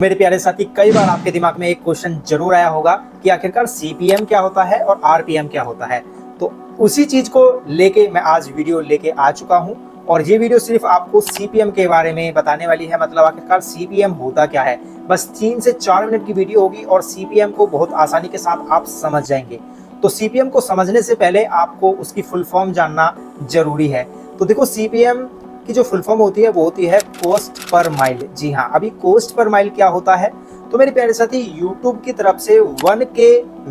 मेरे प्यारे साथी, कई बार आपके दिमाग में एक क्वेश्चन जरूर आया होगा कि आखिरकार सीपीएम क्या होता है और आरपीएम क्या होता है। तो उसी चीज को लेके मैं आज वीडियो लेके आ चुका हूं और ये वीडियो सिर्फ आपको सीपीएम के बारे में बताने वाली है। मतलब आखिरकार सीपीएम होता क्या है। बस 3 से 4 मिनट की वीडियो होगी और सीपीएम को बहुत आसानी के साथ आप समझ जाएंगे। तो सीपीएम को समझने से पहले आपको उसकी फुल फॉर्म जानना जरूरी है। तो देखो, सीपीएम की जो फुल फॉर्म होती है वो होती है कॉस्ट पर माइल। जी हाँ, अभी कॉस्ट पर माइल क्या होता है, तो मेरे प्यारे साथी, यूट्यूब की तरफ से 1K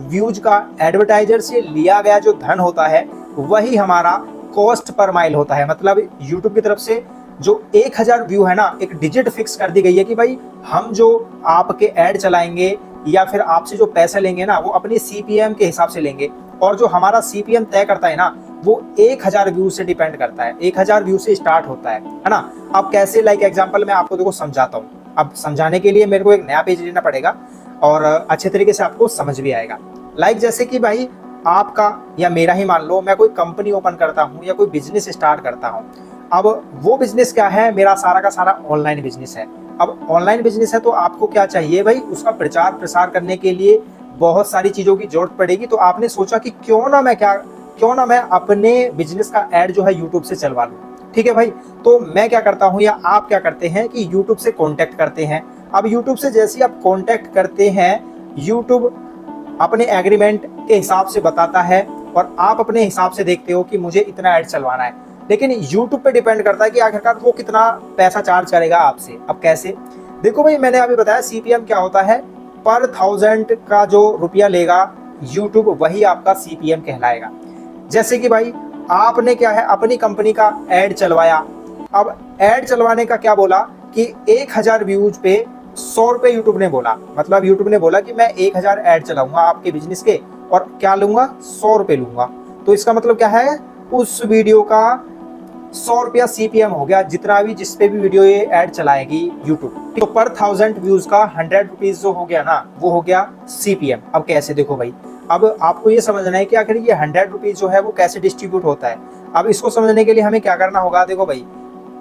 व्यूज का एडवर्टाइजर से लिया गया जो धन होता है वही हमारा कॉस्ट पर माइल होता है। मतलब यूट्यूब की तरफ से जो 1000 व्यू है ना, एक डिजिट फिक्स कर दी गई है कि भाई हम जो आपके ऐड चलाएंगे या फिर आपसे जो पैसे लेंगे ना, वो अपनी सीपीएम के हिसाब से लेंगे। और जो हमारा सीपीएम तय करता है ना, वो 1000 व्यू से डिपेंड करता है। 1000 व्यू से स्टार्ट होता है ना। अब कैसे, लाइक एग्जांपल मैं आपको देखो समझाता हूँ। अब समझाने के लिए मेरे को एक नया पेज लेना पड़ेगा और अच्छे तरीके से आपको समझ भी आएगा। लाइक जैसे कि भाई आपका या मेरा ही मान लो, मैं कोई कंपनी ओपन करता हूँ या कोई बिजनेस स्टार्ट करता हूँ। अब वो बिजनेस क्या है, मेरा सारा का सारा ऑनलाइन बिजनेस है। अब ऑनलाइन बिजनेस है तो आपको क्या चाहिए भाई, उसका प्रचार प्रसार करने के लिए बहुत सारी चीजों की जरूरत पड़ेगी। तो आपने सोचा कि क्यों ना मैं अपने बिजनेस का ऐड जो है यूट्यूब से चलवा लूं। ठीक है भाई, तो मैं क्या करता हूं या आप क्या करते हैं कि यूट्यूब से कांटेक्ट करते हैं। अब यूट्यूब से जैसे ही आप कांटेक्ट करते हैं, यूट्यूब अपने एग्रीमेंट के हिसाब से बताता है और आप अपने हिसाब से देखते हो कि मुझे इतना ऐड चलवाना है। लेकिन यूट्यूब पे डिपेंड करता है कि आखिरकार वो कितना पैसा चार्ज करेगा आपसे। अब कैसे, देखो भाई, मैंने अभी बताया सीपीएम क्या होता है। पर 1000 का जो रुपया लेगा यूट्यूब, वही आपका सीपीएम कहलाएगा। जैसे कि भाई आपने क्या है, अपनी कंपनी का ऐड चलवाया। अब ऐड चलवाने का क्या बोला कि 1000 व्यूज पे 100 रुपए यूट्यूब ने बोला। मतलब यूट्यूब ने बोला कि मैं 1000 ऐड चलाऊंगा आपके बिजनेस के और क्या लूंगा, 100 रुपए लूंगा। तो इसका मतलब क्या है, उस वीडियो का 100 रुपया सीपीएम हो गया, जितना भी जिस पे भी वीडियो ये ऐड चलाएगी यूट्यूब। तो पर 1000 व्यूज का 100 रुपीज जो हो गया ना, वो हो गया सीपीएम। अब कैसे, देखो भाई, अब आपको ये समझना है कि आखिर ये 100 रुपीज जो है वो कैसे डिस्ट्रीब्यूट होता है। अब इसको समझने के लिए हमें क्या करना होगा, देखो भाई,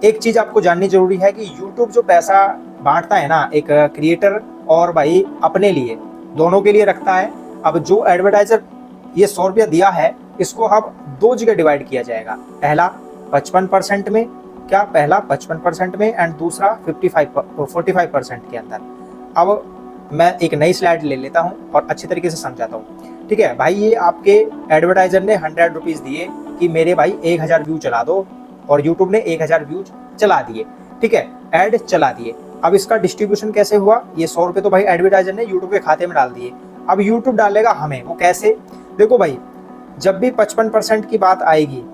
एक चीज आपको जाननी जरूरी है कि यूट्यूब जो पैसा बांटता है ना, एक क्रिएटर और भाई अपने लिए, दोनों के लिए रखता है। अब जो एडवर्टाइजर ये 100 रुपया दिया है, इसको अब 2 जगह डिवाइड किया जाएगा। पहला 55% में, क्या पहला 55% में, एंड दूसरा 45% के अंदर। अब मैं एक नई स्लाइड ले लेता हूं और अच्छी तरीके से समझाता हूं। ठीक है भाई, ये आपके एडवर्टाइजर ने 100 रुपीज दिए कि मेरे भाई 1000 व्यू चला दो, और यूट्यूब ने 1000 व्यूज चला दिए। ठीक है, ऐड चला दिए। अब इसका डिस्ट्रीब्यूशन कैसे हुआ, ये 100 रुपए तो भाई एडवर्टाइजर ने यूट्यूब के खाते में डाल दिए। अब यूट्यूब डालेगा हमें, वो कैसे, देखो भाई, जब भी 55% की बात आएगी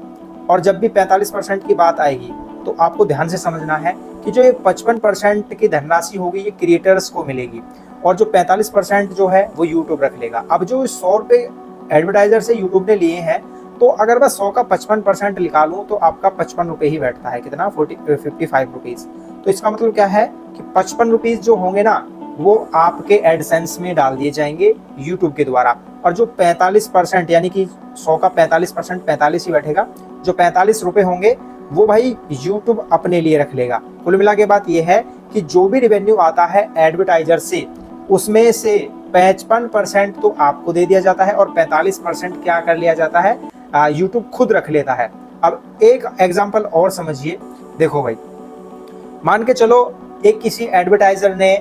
और जब भी 45% की बात आएगी, तो आपको ध्यान से समझना है कि जो ये 55% की धनराशि होगी ये क्रिएटर्स को मिलेगी और जो 45% जो है वो यूट्यूब रख लेगा। अब जो 100 रुपये एडवर्टाइजर से यूट्यूब ने लिए हैं, तो अगर मैं 100 का 55% निकालूं तो आपका 55 रुपये ही बैठता है। कितना, 55 रुपीज। तो इसका मतलब क्या है कि 55 रुपीज जो होंगे ना, वो आपके एडसेंस में डाल दिए जाएंगे यूट्यूब के द्वारा। और जो 45%, यानी कि 100 का 45% 45 ही बैठेगा, जो 45 रुपए होंगे वो भाई यूट्यूब अपने लिए रख लेगा। कुल मिला के बात यह है कि जो भी रिवेन्यू आता है एडवर्टाइजर से, उसमें से 55% तो आपको दे दिया जाता है और 45% क्या कर लिया जाता है, यूट्यूब खुद रख लेता है। अब एक एग्जांपल और समझिए। देखो भाई, मान के चलो एक किसी एडवर्टाइजर ने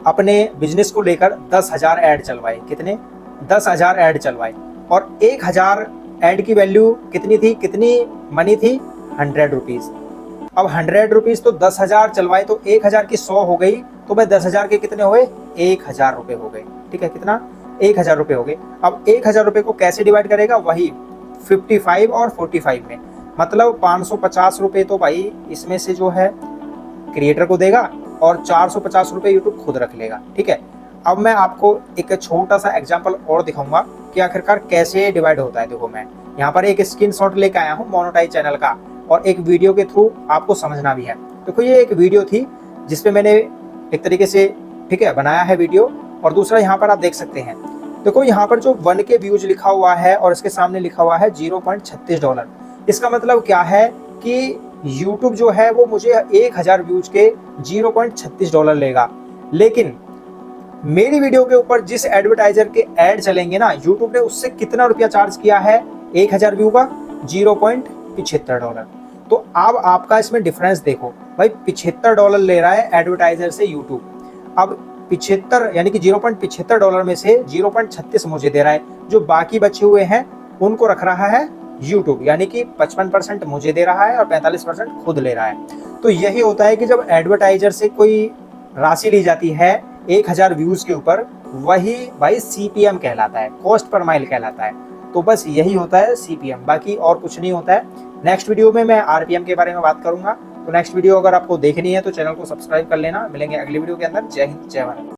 अपने बिजनेस को लेकर 10,000 ऐड चलवाए। कितने, 10,000 ऐड चलवाए, और 1000 ऐड की वैल्यू कितनी थी, कितनी मनी थी, 100 रुपीज। अब 100 रुपीज तो 10,000 चलवाए, तो 1000 की 100 हो गई, तो भाई 10,000 के कितने हुए, 1000 रुपए हो गए। ठीक है, कितना, 1000 रुपए हो गए। अब 1000 रुपए को कैसे डिवाइड करेगा, वही 55 और 45 में। मतलब 550 रुपए तो भाई इसमें से जो है क्रिएटर को देगा और 450 रुपए यूट्यूब खुद रख लेगा। ठीक है, अब मैं आपको एक छोटा सा एग्जांपल और दिखाऊंगा कि आखिरकार कैसे डिवाइड होता है। देखो, मैं यहाँ पर एक स्क्रीनशॉट लेकर आया हूँ मोनेटाइज चैनल का, और एक वीडियो के थ्रू आपको समझना भी है। देखो, ये एक वीडियो थी जिसपे मैंने एक तरीके से, ठीक है, बनाया है वीडियो। और दूसरा यहाँ पर आप देख सकते हैं, देखो यहाँ पर जो 1K व्यूज लिखा हुआ है और इसके सामने लिखा हुआ है $0.36। इसका मतलब क्या है कि YouTube जो है वो मुझे 1000 व्यूज के $0.36 लेगा। लेकिन मेरी वीडियो के ऊपर जिस एडवर्टाइजर के ऐड चलेंगे ना, यूट्यूब ने उससे कितना रुपया चार्ज किया है 1000 व्यू का, $0.75। तो अब आपका इसमें डिफरेंस देखो भाई, $75 ले रहा है एडवर्टाइजर से यूट्यूब। अब 75 यानी कि $0.75 में से 0.36 मुझे दे रहा है, जो बाकी बचे हुए हैं उनको रख रहा है यूट्यूब, यानी कि 55% मुझे दे रहा है और 45% खुद ले रहा है। तो यही होता है कि जब एडवर्टाइजर से कोई राशि ली जाती है 1000 व्यूज के ऊपर, वही भाई सीपीएम कहलाता है, कॉस्ट पर माइल कहलाता है। तो बस यही होता है सीपीएम, बाकी और कुछ नहीं होता है। नेक्स्ट वीडियो में मैं आरपीएम के बारे में बात करूंगा। तो नेक्स्ट वीडियो अगर आपको देखनी है तो चैनल को सब्सक्राइब कर लेना। मिलेंगे अगली वीडियो के अंदर। जय हिंद, जय भारत।